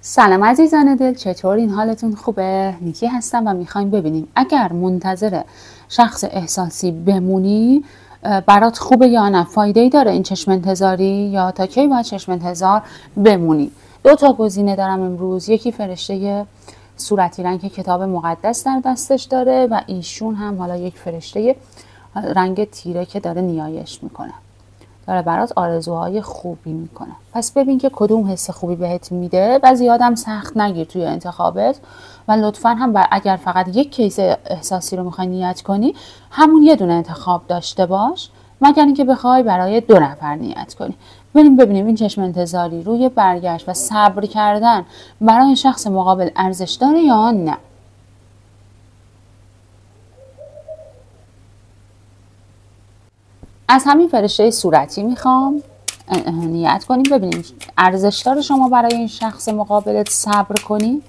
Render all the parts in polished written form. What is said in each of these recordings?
سلام عزیزان دل، چطورین؟ حالتون خوبه؟ نیکی هستم و میخوایم ببینیم اگر منتظر شخص احساسی بمونی برات خوبه یا نه، فایده‌ای داره این چشم انتظاری یا تا کی باید چشم انتظار بمونی. دو تا گزینه دارم امروز. یکی فرشته صورتی رنگ که کتاب مقدس در دستش داره و ایشون هم حالا یک فرشته رنگ تیره که داره نیایش میکنه، داره برات آرزوهای خوبی میکنه. پس ببین که کدوم حس خوبی بهت میده و زیادم سخت نگیر توی انتخابت و لطفا هم اگر فقط یک کیس احساسی رو میخوای نیت کنی همون یه دونه انتخاب داشته باش، مگر اینکه بخوای برای 2 نفر نیت کنی. ببینیم این چشم انتظاری روی برگشت و صبر کردن برای شخص مقابل ارزش داره یا نه. از همین فرشته صورتی میخوام نیت کنیم، ببینیم ارزش داره شما برای این شخص مقابلت صبر کنی.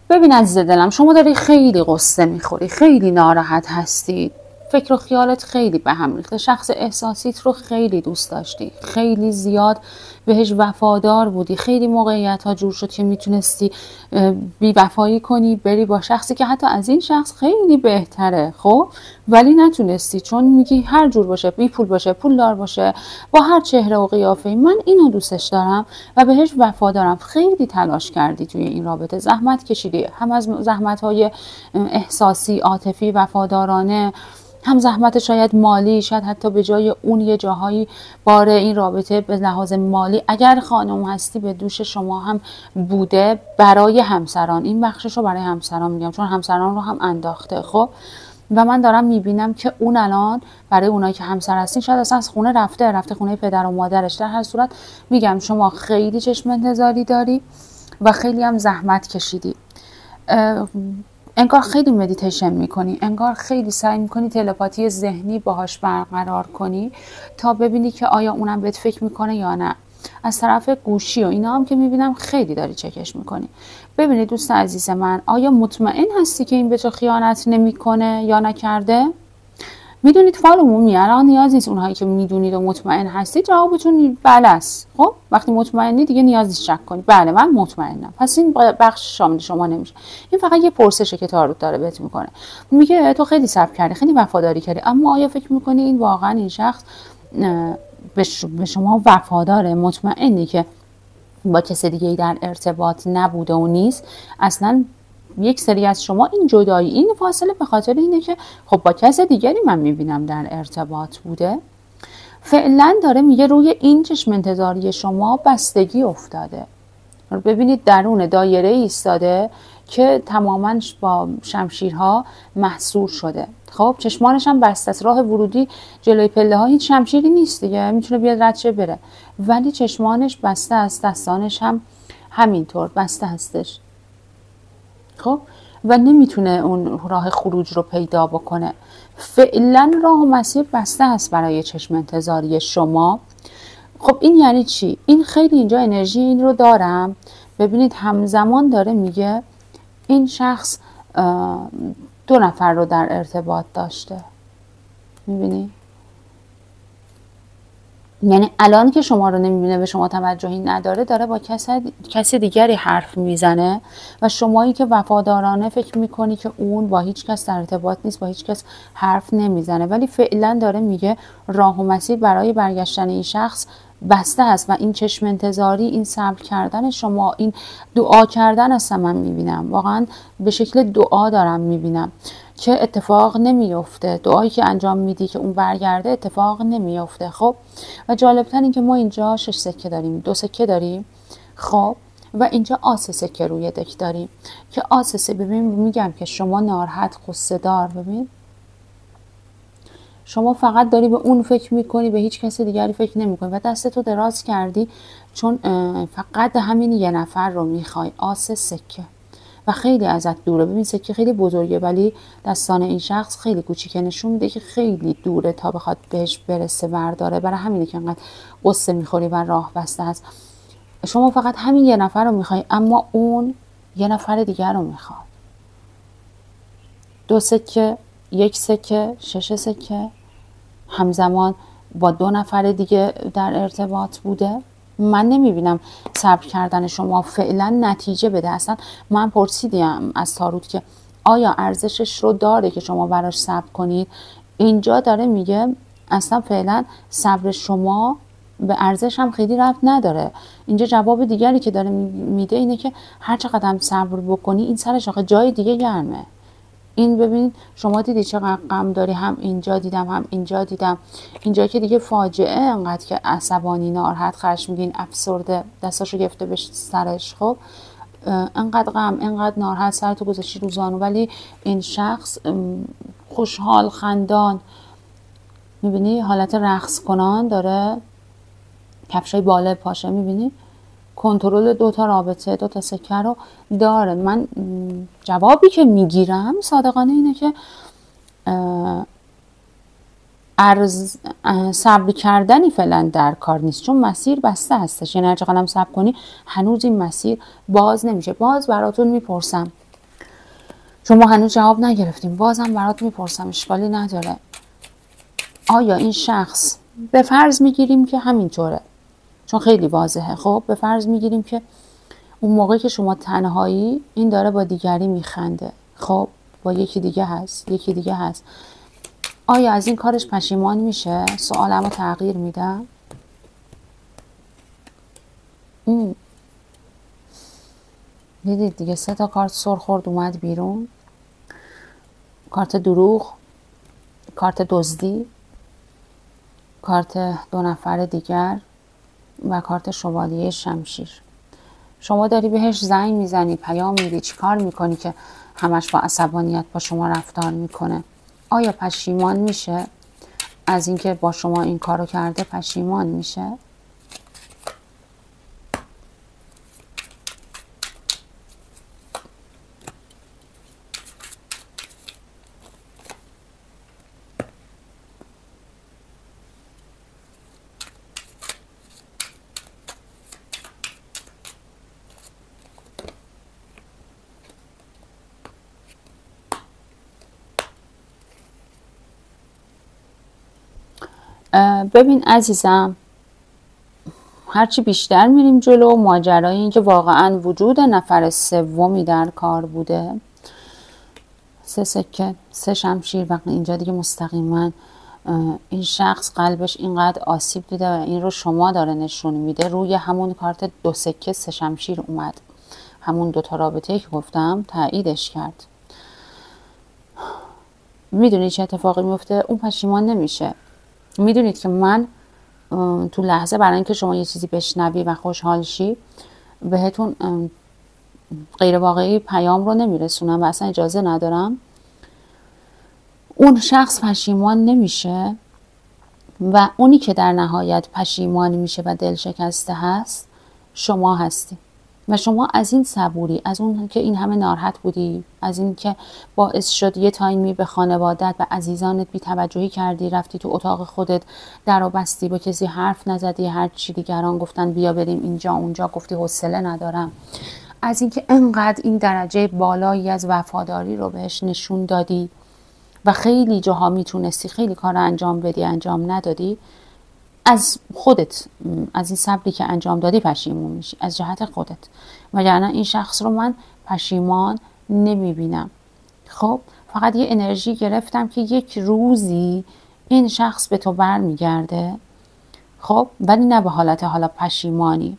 ببین عزیز دلم، شما داری خیلی قصه میخوری، خیلی ناراحت هستی، فکر و خیالت خیلی به هم ریخته، شخص احساسیت رو خیلی دوست داشتی، خیلی زیاد بهش وفادار بودی، خیلی موقعیت ها جور شد که میتونستی بی وفایی کنی، بری با شخصی که حتی از این شخص خیلی بهتره، خب ولی نتونستی، چون میگی هر جور باشه، بی پول باشه، پولدار باشه، با هر چهره و قیافه‌ای من اینو دوستش دارم و بهش وفادارم. خیلی تلاش کردی توی این رابطه، زحمت کشیدی، هم از زحمت‌های احساسی، عاطفی، وفادارانه، هم زحمت شاید مالی، شاید حتی به جای اون یه جاهایی باره این رابطه به لحاظ مالی اگر خانم هستی به دوش شما هم بوده برای همسران. این بخشش رو برای همسران میگم چون همسران رو هم انداخته. خب و من دارم میبینم که اون الان برای اونایی که همسر هستین شاید اصلا از خونه رفته خونه پدر و مادرش. در هر صورت میگم شما خیلی چشم انتظاری داری و خیلی هم زحمت کشیدی، انگار خیلی مدیتیشن میکنی، انگار خیلی سعی میکنی تلپاتی ذهنی باهاش برقرار کنی تا ببینی که آیا اونم بهت فکر میکنه یا نه. از طرف گوشی و اینا هم که میبینم خیلی داری چکش میکنی. ببینی دوست عزیز من، آیا مطمئن هستی که این به تو خیانت نمیکنه یا نکرده؟ میدونید فال عمومی الان نیاز نیست اونهایی که میدونید و مطمئن هستید جوابتون بله است. خب وقتی مطمئنی دیگه نیاز نیست شک کنید، بله من مطمئنم، پس این بخش شامل شما نمیشه. این فقط یه پرسشه که تاروت داره بهت میکنه، میگه تو خیلی صبر کردی، خیلی وفاداری کردی، اما آیا فکر میکنی این واقعا این شخص به شما وفاداره؟ مطمئنی که با کسی دیگه در ارتباط نبوده و نیست؟ اصلا یک سری از شما این جدایی، این فاصله به خاطر اینه که خب با کس دیگری من میبینم در ارتباط بوده. فعلا داره میگه روی این چشم انتظاری شما بستگی افتاده. ببینید درون دایره ایستاده که تماما با شمشیرها محصور شده. خب چشمانش هم بسته است، راه ورودی جلوی پله ها هیچ شمشیری نیست دیگه، میتونه بیاد رد شه بره، ولی چشمانش بسته است، دستانش هم همینطور بسته هستش. خب و نمیتونه اون راه خروج رو پیدا بکنه. فعلا راه و مسیر بسته هست برای چشم انتظاری شما. خب این یعنی چی؟ این خیلی اینجا انرژی این رو دارم. ببینید همزمان داره میگه این شخص 2 نفر رو در ارتباط داشته. میبینی؟ یعنی الان که شما رو نمیبینه، به شما توجهی نداره، داره با کسی دیگری حرف میزنه و شمایی که وفادارانه فکر میکنی که اون با هیچ کس در ارتباط نیست، با هیچ کس حرف نمیزنه، ولی فعلا داره میگه راه و مسیر برای برگشتن این شخص بسته است و این چشم انتظاری، این صبر کردن شما، این دعا کردن اصلا من میبینم، واقعا به شکل دعا دارم میبینم که اتفاق نمیفته. دعایی که انجام میدی که اون برگرده اتفاق نمیفته. خب و جالبتر این که ما اینجا 6 سکه داریم، 2 سکه داریم، خب و اینجا آس سکه روی دک داریم که آس سکه. ببین میگم که شما ناراحت، قصه دار، ببین شما فقط داری به اون فکر میکنی، به هیچ کسی دیگری فکر نمیکنی و دستتو دراز کردی چون فقط همین یه نفر رو میخوای. آس سکه و خیلی ازت دوره. ببین سکه خیلی بزرگه ولی دستان این شخص خیلی کوچیکه، نشون میده که خیلی دوره تا بخواد بهش برسه برداره. برای همینه که انقدر قصه میخوری و راه بسته است. شما فقط همین یه نفر رو میخوای اما اون یه نفر دیگر رو میخواد. 2 سکه، 1 سکه، 6 سکه، همزمان با 2 نفر دیگه در ارتباط بوده. من نمیبینم صبر کردن شما فعلا نتیجه بده. اصلا من پرسیدم از تاروت که آیا ارزشش رو داره که شما براش صبر کنید. اینجا داره میگه اصلا فعلا صبر شما به ارزش هم خیلی ربط نداره. اینجا جواب دیگری که داره میده اینه که هر چقدر صبر بکنی این سرش آخه جای دیگه گرمه. این ببین شما دیدی چقدر غم داری، هم اینجا دیدم هم اینجا دیدم. اینجا که دیگه فاجعه، انقدر که عصبانی، ناراحت، خشمگین، افسرده، دستاشو گرفته به سرش. خب انقدر غم، انقدر ناراحت، سرتو گذاشتی رو زانو، ولی این شخص خوشحال، خندان، میبینی حالت رقص کنان داره، کفشای بالا پاشه، میبینی کنترل 2 تا رابطه، 2 تا سکه رو داره. من جوابی که میگیرم صادقانه اینه که صبر کردنی فعلا در کار نیست، چون مسیر بسته هستش. یعنی هر چقدر هم صبر کنی هنوز این مسیر باز نمیشه. باز براتون میپرسم، چون ما هنوز جواب نگرفتیم، بازم برات میپرسم، اشکالی نداره. آیا این شخص، به فرض میگیریم که همینطوره چون خیلی واضحه، خب به فرض میگیریم که اون موقع که شما تنهایی این داره با دیگری میخنده، خب با یکی دیگه هست، آیا از این کارش پشیمان میشه؟ سوالم رو تغییر میدم. دیدید دیگه 3 تا کارت سر خورد اومد بیرون. کارت دروغ، کارت دزدی، کارت 2 نفر دیگر و کارت شوالیه شمشیر. شما داری بهش زنگ میزنی، پیام میدی، چی کار میکنی که همش با عصبانیت با شما رفتار میکنه؟ آیا پشیمان میشه از اینکه با شما این کارو کرده؟ پشیمان میشه؟ ببین عزیزم، هرچی بیشتر میریم جلو، ماجرای این که واقعا وجود نفر سومی در کار بوده، 3 سکه، 3 شمشیر، وقتی اینجا دیگه مستقیما این شخص قلبش اینقدر آسیب دیده و این رو شما داره نشون میده. روی همون کارت 2 سکه 3 شمشیر اومد، همون 2 تا رابطه که گفتم تاییدش کرد. میدونی چه اتفاقی میفته؟ اون پشیمان نمیشه. میدونید که من تو لحظه برای اینکه شما یه چیزی بشنوی و خوشحال شی بهتون غیر واقعی پیام رو نمیرسونم و اصلا اجازه ندارم. اون شخص پشیمان نمیشه و اونی که در نهایت پشیمان میشه و دل شکسته هست شما هستی. و شما از این صبوری، از اون که این همه ناراحت بودی، از این که باعث شد یه تایمی به خانوادت و عزیزانت بی توجهی کردی، رفتی تو اتاق خودت در و بستی، با کسی حرف نزدی، هر چی دیگران گفتن بیا بریم اینجا اونجا گفتی حوصله ندارم، از این که انقدر این درجه بالایی از وفاداری رو بهش نشون دادی و خیلی جاها میتونستی خیلی کار انجام بدی انجام ندادی، از خودت، از این صبری که انجام دادی پشیمون میشی، از جهت خودت. وگرنه این شخص رو من پشیمان نمیبینم. خب فقط یه انرژی گرفتم که یک روزی این شخص به تو برمیگرده، خب ولی نه به حالت حالا پشیمانی.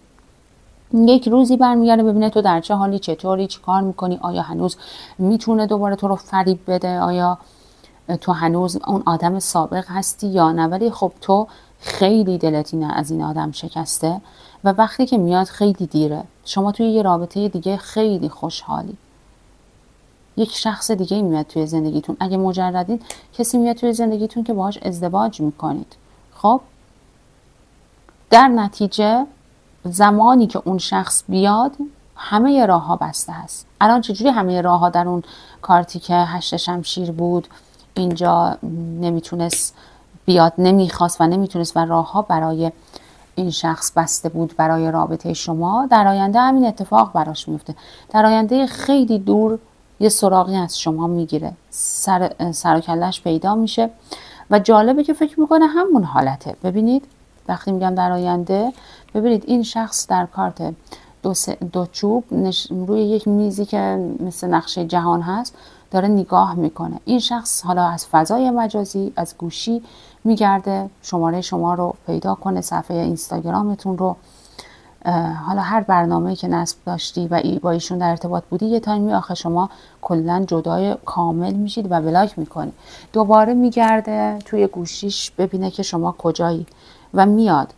یک روزی برمیگرده ببینه تو در چه حالی، چطوری، چی کار میکنی، آیا هنوز میتونه دوباره تو رو فریب بده، آیا تو هنوز اون آدم سابق هستی یا نه. ولی خب تو خیلی دلت از این آدم شکسته و وقتی که میاد خیلی دیره. شما توی یه رابطه دیگه خیلی خوشحالی، یک شخص دیگه میاد توی زندگیتون. اگه مجردین کسی میاد توی زندگیتون که باهاش ازدواج میکنید. خب در نتیجه زمانی که اون شخص بیاد همه راه ها بسته هست. الان چجوری همه راه ها در اون کارتی که 8 شمشیر بود اینجا نمیتونست بیاد، نمیخواست و نمیتونست و راه ها برای این شخص بسته بود برای رابطه شما؟ در آینده همین اتفاق براش میفته. در آینده خیلی دور یه سراغی از شما میگیره، سر و کلش پیدا میشه و جالبه که فکر میکنه همون حالته. ببینید وقتی میگم در آینده، ببینید این شخص در کارت دو چوب روی یک میزی که مثل نقشه جهان هست داره نگاه میکنه. این شخص حالا از فضای مجازی، از گوشی میگرده شماره شما رو پیدا کنه، صفحه اینستاگرامتون رو، حالا هر برنامه‌ای که نصب داشتی و با ایشون در ارتباط بودی، یه تایمی آخه شما کلا جدای کامل میشید و بلاک میکنی. دوباره میگرده توی گوشیش ببینه که شما کجایی و میاد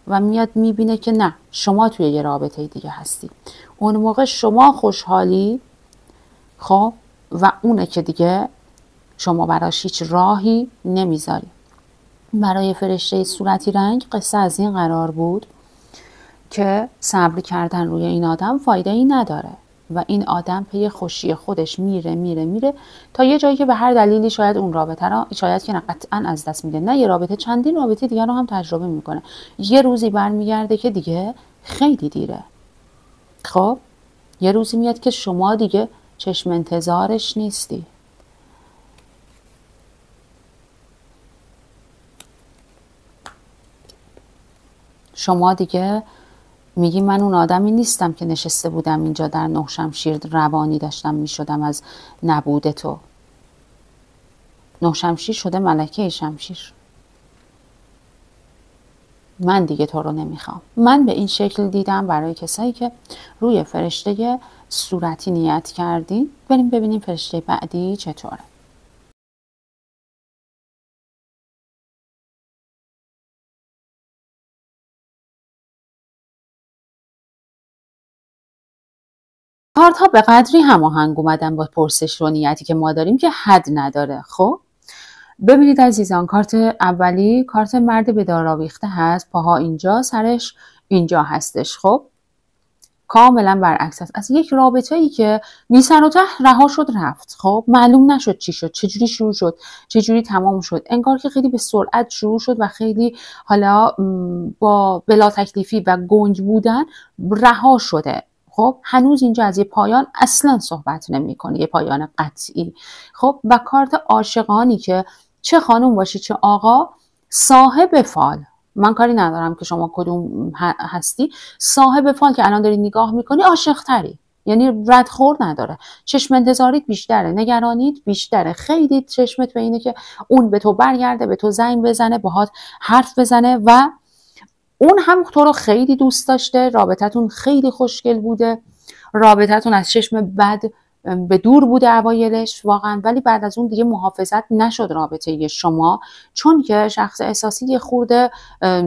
میبینه که نه، شما توی یه رابطه دیگه هستی. اون موقع شما خوشحالی، خب، و اونه که دیگه شما براش هیچ راهی نمیذاری. برای فرشته صورتی رنگ قصه از این قرار بود که صبر کردن روی این آدم فایده ای نداره و این آدم پی خوشی خودش میره تا یه جایی که به هر دلیلی شاید اون رابطه را، شاید که قطعا از دست میده، نه یه رابطه، چندین رابطه دیگر رو هم تجربه میکنه. یه روزی برمیگرده که دیگه خیلی دیره. خب یه روزی میاد که شما دیگه چشم انتظارش نیستی. شما دیگه میگی من اون آدمی نیستم که نشسته بودم اینجا در نه شمشیر روانی داشتم میشدم از نبود تو. نه شمشیر شده ملکه شمشیر. من دیگه تو رو نمیخوام. من به این شکل دیدم برای کسایی که روی فرشته صورتی نیت کردین. بریم ببینیم فرشته بعدی چطوره. کارت ها به قدری هماهنگ اومدن با پرسش و نیتی که ما داریم که حد نداره. خب ببینید عزیزان، کارت اولی کارت مرد به دار آویخته هست، پاها اینجا، سرش اینجا هستش. خب کاملا برعکس است از یک رابطه‌ای که بی سر و ته رها شد رفت. خب معلوم نشد چی شد، چجوری شروع شد، چجوری تمام شد. انگار که خیلی به سرعت شروع شد و خیلی حالا با بلا تکلیفی و گنگ بودن رها شده. خب هنوز اینجا از یه پایان اصلا صحبت نمی‌کنه، یه پایان قطعی. خب و کارت عاشقانی که چه خانم باشی چه آقا، صاحب فال، من کاری ندارم که شما کدوم هستی، صاحب فال که الان داری نگاه میکنی عاشق تری، یعنی ردخور نداره، چشم انتظاریت بیشتره، نگرانیت بیشتره، خیلی چشمت به اینه که اون به تو برگرده، به تو زنگ بزنه، باهات حرف بزنه و اون هم تو رو خیلی دوست داشته، رابطتون خیلی خوشگل بوده، رابطتون از چشم بد به دور بوده اوایلش واقعا، ولی بعد از اون دیگه محافظت نشد رابطه شما، چون که شخص احساسی یه خورده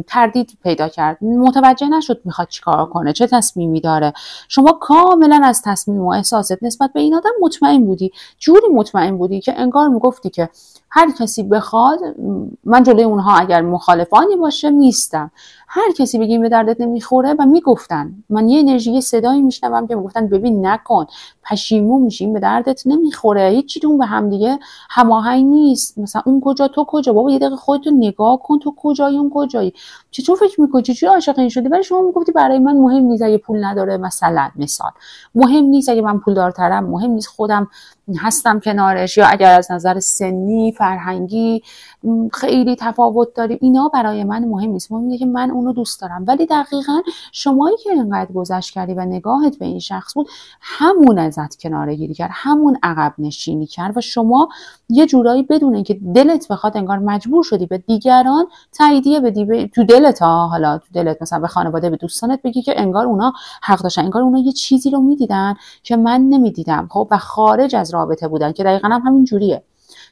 تردید پیدا کرد، متوجه نشد میخواد چیکار کنه، چه تصمیمی داره. شما کاملا از تصمیم و احساست نسبت به این آدم مطمئن بودی، جوری مطمئن بودی که انگار میگفتی که هر کسی بخواد، من جلوی اونها اگر مخالفانی باشه میستم، هر کسی بگیم به دردت نمیخوره و میگفتن، من یه انرژی صدایی میشنوم که میگفتن ببین نکن، پشیمون میشیم، به دردت نمیخوره، هیچیتون به هم دیگه هماهنگ نیست، مثلا اون کجا تو کجا، بابا یه دقیقه خودتو نگاه کن، تو کجایی اون کجایی، چطور فکر میکنی، چطور عاشق این شدی؟ ولی شما میگفتی برای من مهم نیست اگه پول نداره، مثلا مثال مهم نیست اگه من پولدارترم، مهم نیست خودم هستم کنارش، یا اگر از نظر سنی فرهنگی خیلی تفاوت داریم، اینا برای من مهم نیست، مهم اینه که من اونو دوست دارم. ولی دقیقاً شمایی که اینقدر گذشت کردی و نگاهت به این شخص بود، همون ازت کناره گیری کرد، همون عقب نشینی کرد و شما یه جورایی بدون اینکه دلت بخواد انگار مجبور شدی به دیگران تاییدیه بدی، تو دلت حالا تو دلت مثلا به خانواده، به دوستانت بگی که انگار اونا حق داشتن، انگار اونا یه چیزی رو میدیدن که من نمیدیدم. خب و خارج از رابطه بودن که دقیقاً هم همین جوریه،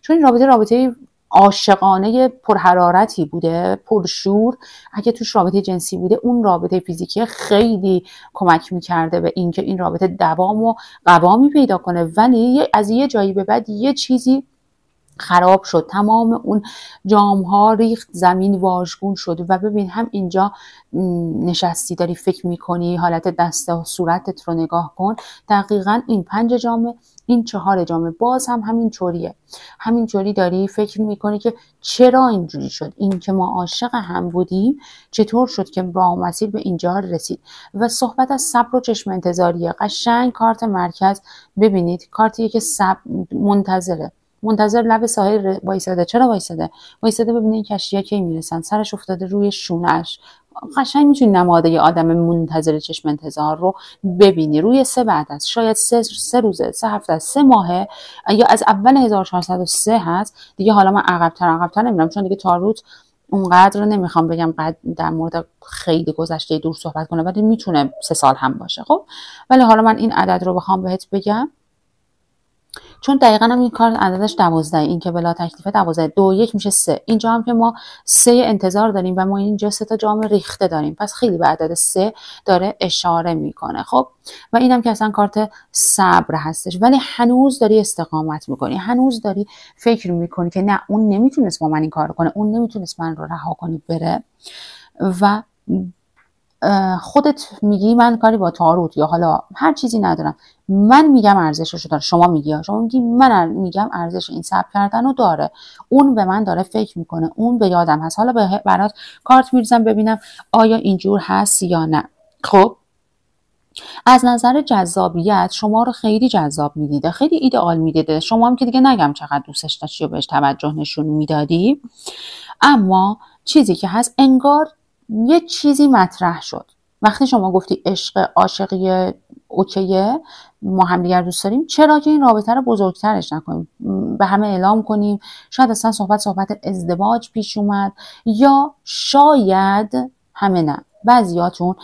چون این رابطه عاشقانه پرحرارتی بوده، پرشور. اگه توش رابطه جنسی بوده، اون رابطه فیزیکی خیلی کمک میکرده به اینکه این رابطه دوام و قوامی پیدا کنه، ولی از یه جایی به بعد یه چیزی خراب شد، تمام اون جام ها ریخت زمین، واژگون شد. و ببین هم اینجا نشستی داری فکر میکنی، حالت دست و صورتت رو نگاه کن، دقیقا این 5 جامه، این 4 جامه باز هم همین طوریه، همین طوری داری فکر میکنی که چرا اینجوری شد، این که ما عاشق هم بودیم چطور شد که راه و مسیر به اینجا رسید. و صحبت از صبر و چشم انتظاریه. قشنگ کارت مرکز ببینید، کارتیه که صبر، منتظر لب ساحل وایساده. چرا وایساده ببینه این کشتی‌ها کی میرسن، سرش افتاده روی شونش. قشنگ میتونی نماد یه آدم منتظر چشم انتظار رو ببینی روی 3 بعد از شاید 3 روزه، 3 هفته، 3 ماهه، یا از اول 1403 هست دیگه. حالا من عقب‌تر نمیرم چون دیگه تاروت اونقدر نمیخوام بگم در مورد خیلی گذشته دور صحبت کنه، ولی میتونه 3 سال هم باشه. خب ولی حالا من این عدد رو بخوام بهت بگم، چون دقیقاً هم این کار عددش 12، این که بلا تکلیفه 12، 2 1 میشه 3. اینجا هم که ما 3 انتظار داریم و ما اینجا 3 تا جام ریخته داریم، پس خیلی به عدد 3 داره اشاره میکنه. خب و اینم که اصلا کارت صبر هستش، ولی هنوز داری استقامت میکنی، هنوز داری فکر میکنی که نه اون نمیتونست با من این کار کنه، اون نمیتونست من رو رها کنه بره. و خودت میگی من کاری با تاروت یا حالا هر چیزی ندارم، من میگم ارزششو داره. شما میگی من میگم ارزش این صبر کردن رو داره، اون به من داره فکر میکنه، اون به یادم هست. حالا برات کارت میریزم ببینم آیا اینجور هست یا نه. خب از نظر جذابیت شما رو خیلی جذاب میدیده، خیلی ایدئال میدیده. شما هم که دیگه نگم چقدر دوستش داشتی و بهش توجه نشون میدادی، اما چیزی که هست انگار یه چیزی مطرح شد وقتی شما گفتی عشق، عاشقی اوکیه، ما هم دیگر دوست داریم، چرا که این رابطه رو بزرگترش نکنیم، به همه اعلام کنیم. شاید اصلا صحبت ازدواج پیش اومد، یا شاید همه نه، بعضیاتون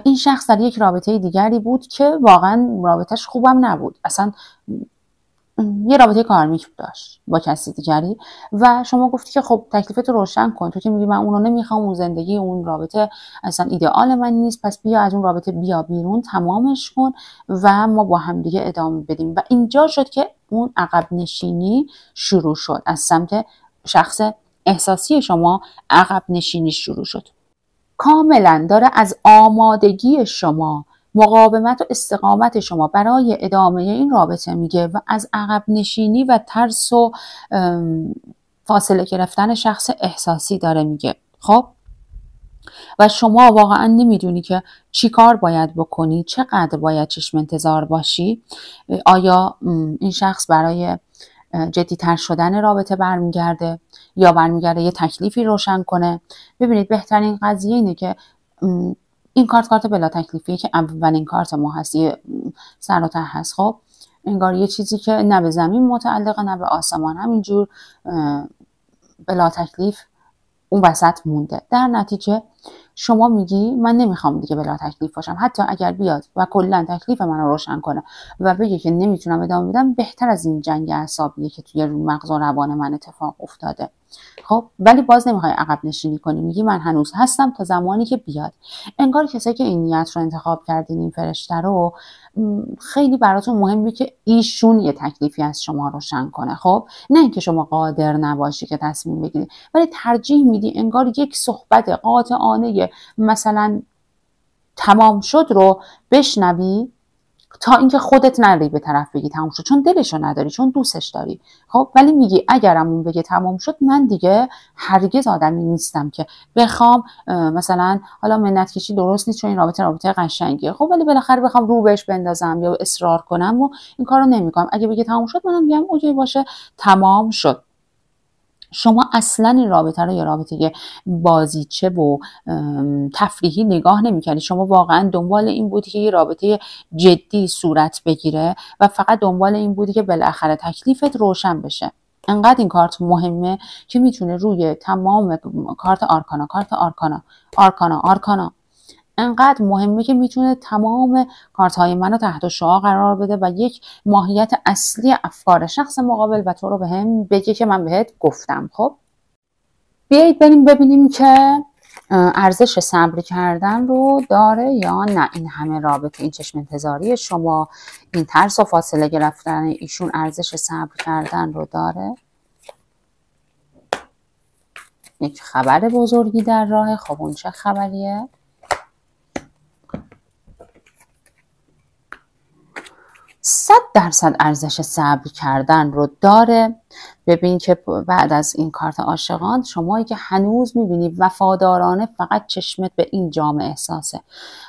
این شخص در یک رابطه دیگری بود که واقعا رابطهش خوبم نبود، اصلا یه رابطه کارمیک داشت با کسی دیگری و شما گفتی که خب تکلیفتو روشن کن، تو که میگی من اونو نمیخوام، اون زندگی، اون رابطه اصلا ایدئال من نیست، پس بیا از اون رابطه بیا بیرون، تمامش کن و ما با هم دیگه ادامه بدیم. و اینجا شد که اون عقب نشینی شروع شد از سمت شخص احساسی شما، عقب نشینی شروع شد. کاملا داره از آمادگی شما، مقاومت و استقامت شما برای ادامه این رابطه میگه و از عقب نشینی و ترس و فاصله گرفتن شخص احساسی داره میگه. خب و شما واقعا نمیدونی که چی کار باید بکنی، چقدر باید چشم انتظار باشی. آیا این شخص برای جدی‌تر شدن رابطه برمیگرده یا برمیگرده یه تکلیفی روشن کنه؟ ببینید بهترین قضیه اینه که این کارت بلا تکلیفیه که اولین کارت ما هست، یه سر و ته هست. خب انگار یه چیزی که نه به زمین متعلقه نه به آسمان، همینجور بلا تکلیف اون وسط مونده. در نتیجه شما میگی من نمیخوام دیگه بلا تکلیف باشم، حتی اگر بیاد و کلا تکلیف منو روشن کنه و بگه که نمیتونم ادامه بدم، بهتر از این جنگ اعصابیه که توی مغز و روان من اتفاق افتاده. خب ولی باز نمیخوای عقب نشینی کنی، میگی من هنوز هستم تا زمانی که بیاد. انگار کسایی که این نیت رو انتخاب کردین، این فرشته رو، خیلی براتون مهمه که ایشون یه تکلیفی از شما روشن کنه. خب نه اینکه شما قادر نباشی که تصمیم بگیری، ولی ترجیح میدی انگار یک صحبت قاطعانه مثلا تمام شد رو بشنوی تا اینکه خودت نری به طرف بگی تمام شد، چون دلشو نداری، چون دوستش داری. خب ولی میگی اگرم اون بگه تمام شد، من دیگه هرگز آدمی نیستم که بخوام مثلا حالا منت کشی درست نیست چون این رابطه قشنگیه، خب ولی بالاخره بخوام رو بهش بندازم یا اصرار کنم و این کارو نمیکنم. اگه بگه تمام شد، منم میگم اوکی باشه تمام شد. شما اصلا این رابطه رو یا رابطه بازیچه و تفریحی نگاه نمی‌کردی، شما واقعا دنبال این بودی که یه رابطه جدی صورت بگیره و فقط دنبال این بودی که بالاخره تکلیفت روشن بشه. انقدر این کارت مهمه که میتونه روی تمام کارت آرکانا انقدر مهمه که میتونه تمام کارت‌های منو تحت شعاع قرار بده و یک ماهیت اصلی افکار شخص مقابل و تو رو بهم بگه که من بهت گفتم. خب بیایید بریم ببینیم که ارزش صبر کردن رو داره یا نه این همه رابطه، این چشم انتظاری شما، این ترس و فاصله گرفتن ایشون ارزش صبر کردن رو داره یک خبر بزرگی در راه. خب اون چه خبریه؟ 100% ارزش صبر کردن رو داره. ببین که بعد از این کارت عاشقان، شمایی که هنوز میبینی وفادارانه فقط چشمت به این جام احساسه،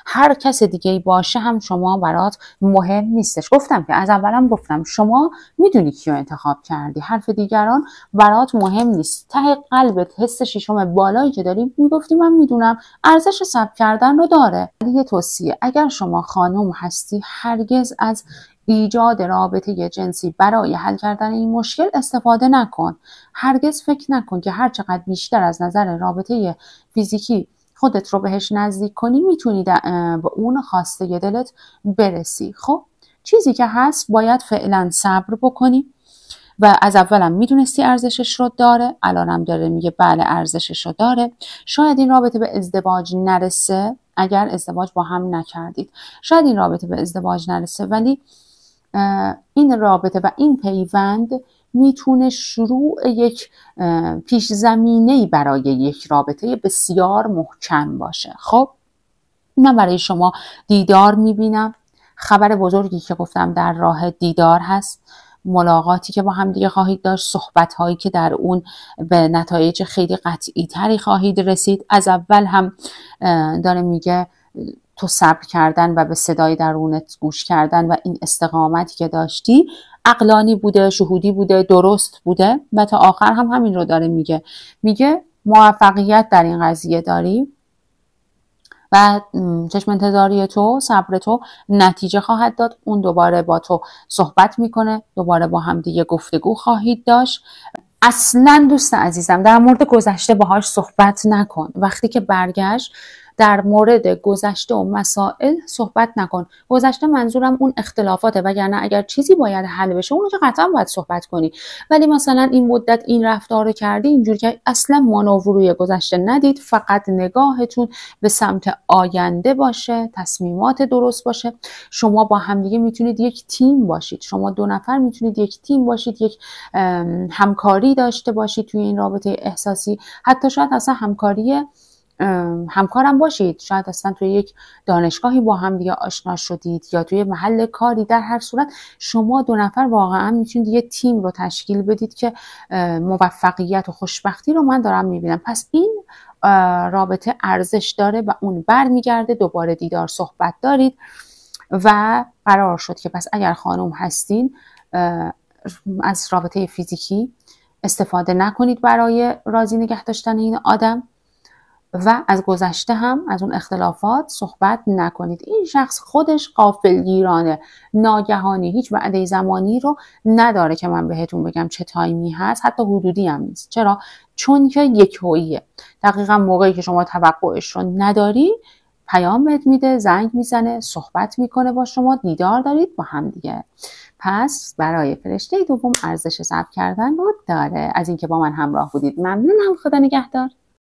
هر کس دیگه ای باشه هم شما برات مهم نیستش. گفتم که از اولم گفتم شما میدونی کیو انتخاب کردی، حرف دیگران برات مهم نیست. ته قلبت حس شیشم بالایی که داری میگفتی من میدونم ارزش صبر کردن رو داره. یه توصیه، اگر شما خانم هستی هرگز از ایجاد رابطه جنسی برای حل کردن این مشکل استفاده نکن. هرگز فکر نکن که هر چقدر بیشتر از نظر رابطه فیزیکی خودت رو بهش نزدیک کنی میتونی به اون خواسته دلت برسی. خب چیزی که هست باید فعلا صبر بکنی و از اولم میدونستی ارزشش رو داره، الانم داره میگه بله ارزشش رو داره. شاید این رابطه به ازدواج نرسه اگر ازدواج با هم نکردید، شاید این رابطه به ازدواج نرسه، ولی این رابطه و این پیوند میتونه شروع یک پیش زمینه‌ای برای یک رابطه بسیار محکم باشه. خب من برای شما دیدار میبینم. خبر بزرگی که گفتم در راه دیدار هست، ملاقاتی که با هم دیگه خواهید داشت، صحبت هایی که در اون به نتایج خیلی قطعی تری خواهید رسید. از اول هم داره میگه تو صبر کردن و به صدای درونت گوش کردن و این استقامتی که داشتی عقلانی بوده، شهودی بوده، درست بوده و تا آخر هم همین رو داره میگه موفقیت در این قضیه داری و چشم انتظاری تو، صبر تو نتیجه خواهد داد. اون دوباره با تو صحبت میکنه، دوباره با هم دیگه گفتگو خواهید داشت. اصلا دوست عزیزم در مورد گذشته باهاش صحبت نکن. وقتی که برگشت در مورد گذشته و مسائل صحبت نکن. گذشته منظورم اون اختلافاته، وگرنه اگر چیزی باید حل بشه اونو که قطعا باید صحبت کنی. ولی مثلا این مدت این رفتار رو کردی، اینجوری که اصلا مانور روی گذشته ندید، فقط نگاهتون به سمت آینده باشه، تصمیمات درست باشه. شما با همدیگه میتونید یک تیم باشید، شما دو نفر میتونید یک تیم باشید، یک همکاری داشته باشید توی این رابطه احساسی. حتی شاید اصلا همکارم باشید، شاید اصلا توی یک دانشگاهی با هم دیگه آشنا شدید یا توی محل کاری. در هر صورت شما دو نفر واقعا میتونید یه تیم رو تشکیل بدید که موفقیت و خوشبختی رو من دارم میبینم. پس این رابطه ارزش داره و اون برمیگرده. دوباره دیدار، صحبت دارید و قرار شد که پس اگر خانم هستین از رابطه فیزیکی استفاده نکنید برای راضی نگه داشتن این آدم و از گذشته هم از اون اختلافات صحبت نکنید. این شخص خودش غافلگیرانه، ناگهانی، هیچ وعده زمانی رو نداره که من بهتون بگم چه تایمی هست، حتی حدودی هم نیست. چرا؟ چون که یکهوییه. دقیقا موقعی که شما توقعش رو نداری پیام بهت میده، زنگ میزنه، صحبت میکنه با شما، دیدار دارید با هم دیگه. پس برای فرشته دوم ارزش صبر کردن رو داره. از اینکه با من همراه بودید ممنونم. خدا نگهدار.